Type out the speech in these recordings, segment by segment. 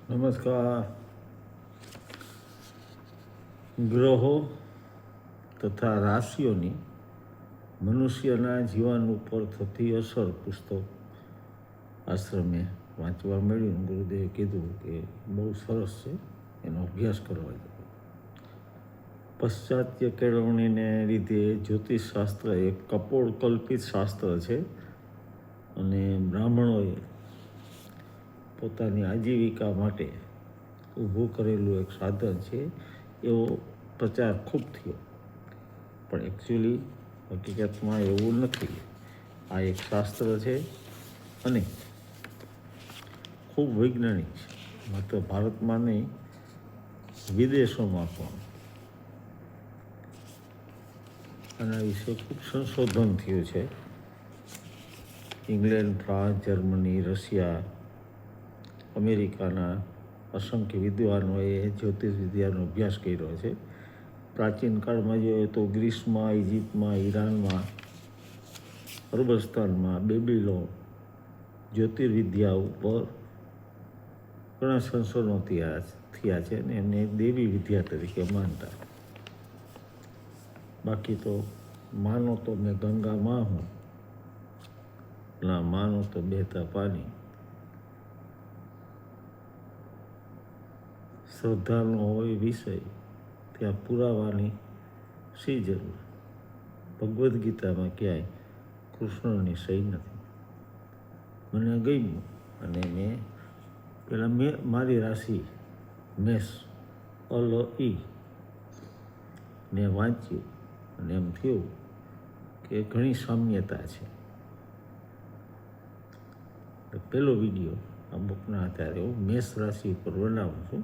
નમસ્કાર. ગ્રહો તથા રાશિઓની મનુષ્યના જીવન ઉપર થતી અસર પુસ્તક આશ્રમે વાંચવા મળ્યું. ગુરુદેવે કીધું કે બહુ સરસ છે, એનો અભ્યાસ કરવા જોઈએ. પાશ્ચાત્ય કેળવણીને લીધે જ્યોતિષશાસ્ત્ર એક કપોળકલ્પિત શાસ્ત્ર છે અને બ્રાહ્મણોએ પોતાની આજીવિકા માટે ઊભું કરેલું એક સાધન છે એવો પ્રચાર ખૂબ થયો, પણ એકચ્યુઅલી હકીકતમાં એવું નથી. આ એક શાસ્ત્ર છે અને ખૂબ વૈજ્ઞાનિક છે. માત્ર ભારતમાં નહીં, વિદેશોમાં પણ આના વિશે ખૂબ સંશોધન થયું છે. ઇંગ્લેન્ડ, ફ્રાન્સ, જર્મની, રશિયા, અમેરિકાના અસંખ્ય વિદ્વાનોએ જ્યોતિષ વિદ્યાનો અભ્યાસ કર્યો છે. પ્રાચીન કાળમાં જોઈએ તો ગ્રીસમાં, ઇજિપ્તમાં, ઈરાનમાં, અરબસ્તાનમાં, બેબીલોન જ્યોતિર્વિદ્યા ઉપર ઘણા સંશોધનો થયા છે અને એમને દેવી વિદ્યા તરીકે માનતા. બાકી તો માનો તો મેં ગંગા માં હું, ના માનો તો બહેતા પાણી. શ્રદ્ધાનો હોય વિષય, ત્યાં પુરાવાની શી જરૂર? ભગવદ્ ગીતામાં ક્યાંય કૃષ્ણની સહી નથી. મને ગમ્યું અને મેં મારી રાશિ મેષ ઈ ને વાંચ્યું અને એમ થયું કે ઘણી સામ્યતા છે. પહેલો વિડીયો આ બુકના આધારે હું મેષ રાશિ ઉપર બનાવું છું.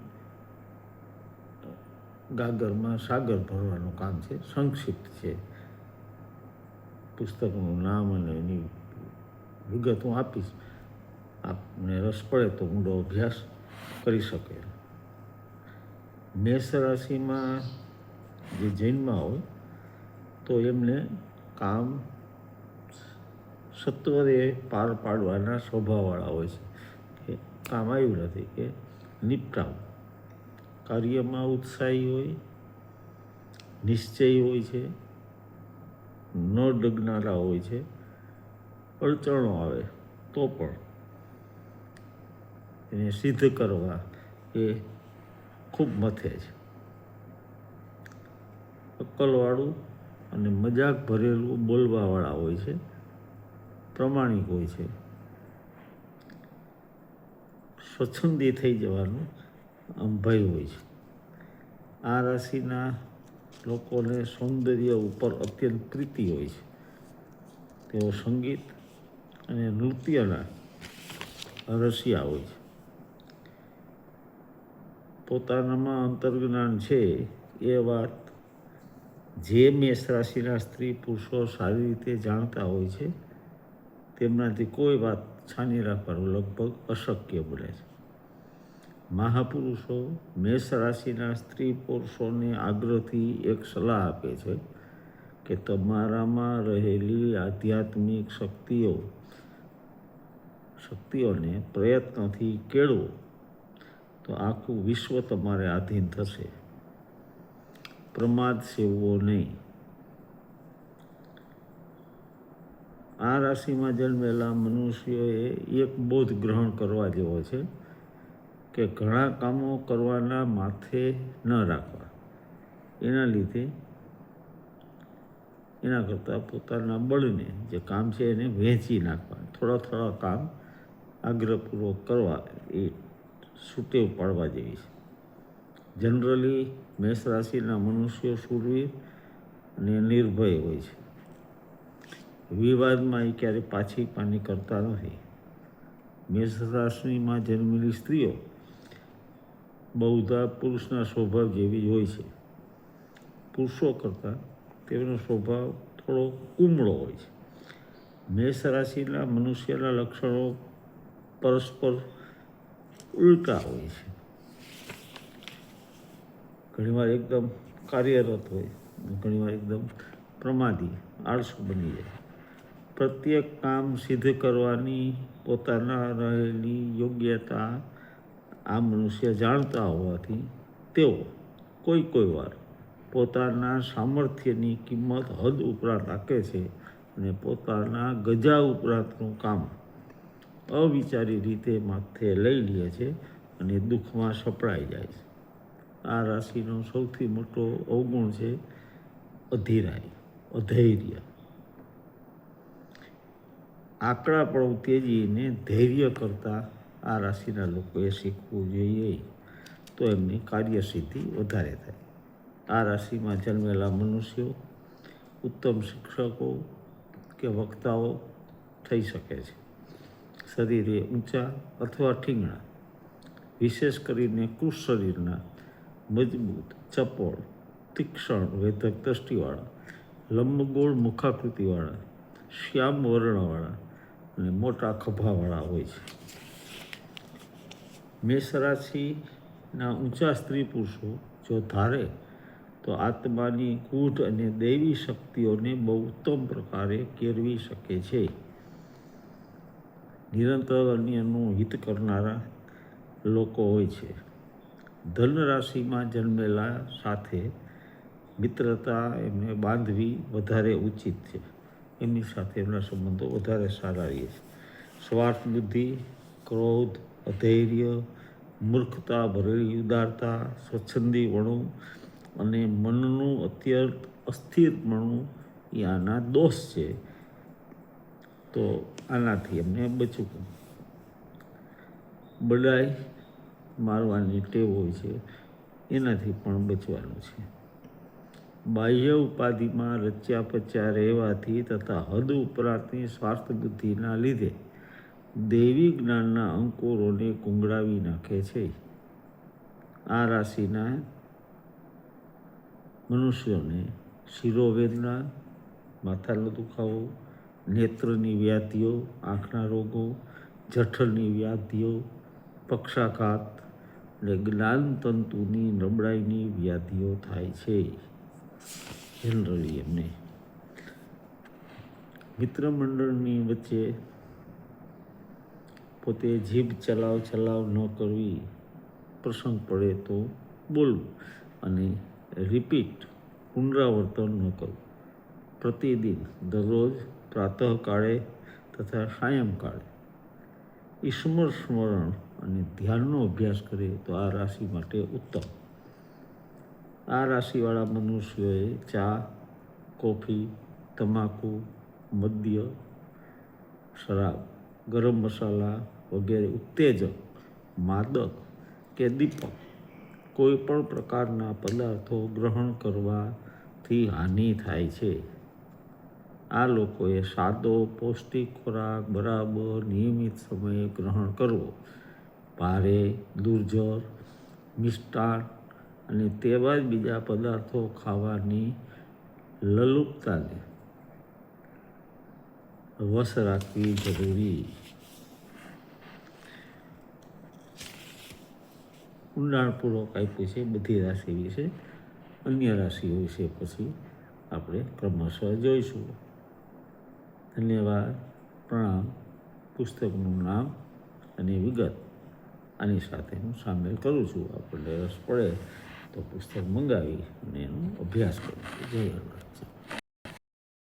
ગાગરમાં સાગર ભરવાનું કામ છે, સંક્ષિપ્ત છે. પુસ્તકનું નામ અને એની વિગત હું આપીશ. આપને રસ પડે તો ઊંડો અભ્યાસ કરી શકે. મેષ રાશિમાં જે જન્મમાં હોય તો એમને કામ સત્વરે પાર પાડવાના સ્વભાવવાળા હોય છે. કે કામ આવ્યું નથી કે નિપટાવું. કાર્યમાં ઉત્સાહી હોય, નિશ્ચયી હોય છે, ન ડગનારા હોય છે. અડચણો આવે તો પણ એને સિદ્ધ કરવા એ ખૂબ મથે છે. અક્કલવાળું અને મજાક ભરેલું બોલવાવાળા હોય છે, પ્રમાણિક હોય છે. સ્વચ્છંદી થઈ જવાનું ભય હોય છે. આ રાશિના લોકોને સૌંદર્ય ઉપર અત્યંત પ્રીતિ હોય છે. તેઓ સંગીત અને નૃત્યના રસિયા હોય છે. પોતાનામાં અંતર્જ્ઞાન છે એ વાત જે મેષ રાશિના સ્ત્રી પુરુષો સારી રીતે જાણતા હોય છે, તેમનાથી કોઈ વાત છાની રાખવાનું લગભગ અશક્ય બને છે. મહાપુરુષો મેષ રાશિના સ્ત્રી પુરુષોને આગ્રહથી એક સલાહ આપે છે કે તમારામાં રહેલી આધ્યાત્મિક શક્તિઓને પ્રયત્નથી કેળવો તો આખું વિશ્વ તમારે આધીન થશે. પ્રમાદ સેવવો નહીં. આ રાશિમાં જન્મેલા મનુષ્યોએ એક બોધ ગ્રહણ કરવા જેવો છે કે ઘણા કામો કરવાના માથે ન રાખવા. એના કરતાં પોતાના બળને જે કામ છે એને વહેંચી નાખવા. થોડા કામ આગ્રહપૂર્વક કરવા એ સુટેવ પાડવા જેવી છે. જનરલી મેષ રાશિના મનુષ્યો શૂરવીર અને નિર્ભય હોય છે. વિવાદમાં એ ક્યારેય પાછી પાની કરતા નથી. મેષ રાશિમાં જન્મેલી સ્ત્રીઓ બહુધા પુરુષના સ્વભાવ જેવી જ હોય છે. પુરુષો કરતાં તેમનો સ્વભાવ થોડો કુમળો હોય છે. મેષ રાશિના મનુષ્યના લક્ષણો પરસ્પર ઉલટા હોય છે. ઘણીવાર એકદમ કાર્યરત હોય, ઘણીવાર એકદમ પ્રમાદી, આળસુ બની જાય. પ્રત્યેક કામ સિદ્ધ કરવાની પોતાના રહેલી યોગ્યતા આ મનુષ્ય જાણતા હોવાથી તેઓ કોઈ વાર પોતાના સામર્થ્યની કિંમત હદ ઉપરાંત રાખે છે અને પોતાના ગજા ઉપરાંતનું કામ અવિચારી રીતે માથે લઈ લે છે અને દુઃખમાં સપડાઈ જાય છે. આ રાશિનો સૌથી મોટો અવગુણ છે અધૈર્ય. આકડાપણું તેજીને ધૈર્ય કરતાં આ રાશિના લોકોએ શીખવું જોઈએ, તો એમની કાર્યસિદ્ધિ વધારે થાય. આ રાશિમાં જન્મેલા મનુષ્યો ઉત્તમ શિક્ષકો કે વક્તાઓ થઈ શકે છે. શરીરે ઊંચા અથવા ઠીંગણા, વિશેષ કરીને કૃષ શરીરના, મજબૂત, ચપળ, તીક્ષ્ણ વેધક દ્રષ્ટિવાળા, લંબગોળ મુખાકૃતિવાળા, શ્યામ વર્ણવાળા અને મોટા ખભાવાળા હોય છે. મેષ રાશિના ઊંચા સ્ત્રી પુરુષો જો ધારે તો આત્માની ગૂઢ અને દૈવી શક્તિઓને બહુ ઉત્તમ પ્રકારે કેળવી શકે છે. નિરંતર અન્યનું હિત કરનારા લોકો હોય છે. ધન રાશિમાં જન્મેલા સાથે મિત્રતા એમને બાંધવી વધારે ઉચિત છે. એમની સાથે એમના સંબંધો વધારે સારા રહે છે. સ્વાર્થ બુદ્ધિ, ક્રોધ, અધૈર્ય, મૂર્ખતા ભરેલી ઉદારતા, સ્વચ્છંદીપણું અને મનનું અત્યંત અસ્થિરપણું એ આના દોષ છે. તો આનાથી એમને બચવું. બડાઈ મારવાની ટેવ હોય છે, એનાથી પણ બચવાનું છે. બાહ્ય ઉપાધિમાં રચ્યા પચ્યા રહેવાથી તથા હદ ઉપરાંતની સ્વાર્થ બુદ્ધિના લીધે દૈવી જ્ઞાનના અંકુરોને કુંગળાવી નાખે છે. આ રાશિના મનુષ્યોને શિરોવેદના, માથાનો દુખાવો, નેત્રની વ્યાધિઓ, આંખના રોગો, જઠરની વ્યાધિઓ, પક્ષાઘાત અને જ્ઞાનતંતુની નબળાઈની વ્યાધિઓ થાય છે. જનરલી એમને મિત્ર મંડળની વચ્ચે પોતે જીભ ચલાવ ન કરવી, પ્રસંગ પડે તો બોલવું અને પુનરાવર્તન ન કરવું. પ્રતિદિન દરરોજ પ્રાતઃકાળે તથા સાયંકાળે ઈશ્વર સ્મરણ અને ધ્યાનનો અભ્યાસ કરે તો આ રાશિ માટે ઉત્તમ. આ રાશિવાળા મનુષ્યોએ ચા, કોફી, તમાકુ, મદ્ય, શરાબ, ગરમ મસાલા વગેરે ઉત્તેજક, માદક કે દીપક કોઈ પણ પ્રકારના પદાર્થો ગ્રહણ કરવાથી હાનિ થાય છે. આ લોકોએ સાદો પૌષ્ટિક ખોરાક બરાબર નિયમિત સમયે ગ્રહણ કરવો. ભારે, દુર્જર, મિષ્ટાન અને તેવા જ બીજા પદાર્થો ખાવાની લલુપતાને વશ રાખવી જરૂરી. ઊંડાણપૂર્વક આપ્યું છે બધી રાશિ વિશે. અન્ય રાશિઓ વિશે પછી આપણે ક્રમશઃ જોઈશું. ધન્યવાદ. પ્રણામ. પુસ્તકનું નામ અને વિગત આની સાથે હું સામેલ કરું છું. આપણને રસ પડે તો પુસ્તક મંગાવી અને એનો અભ્યાસ કરું છું. જય હનુમાન.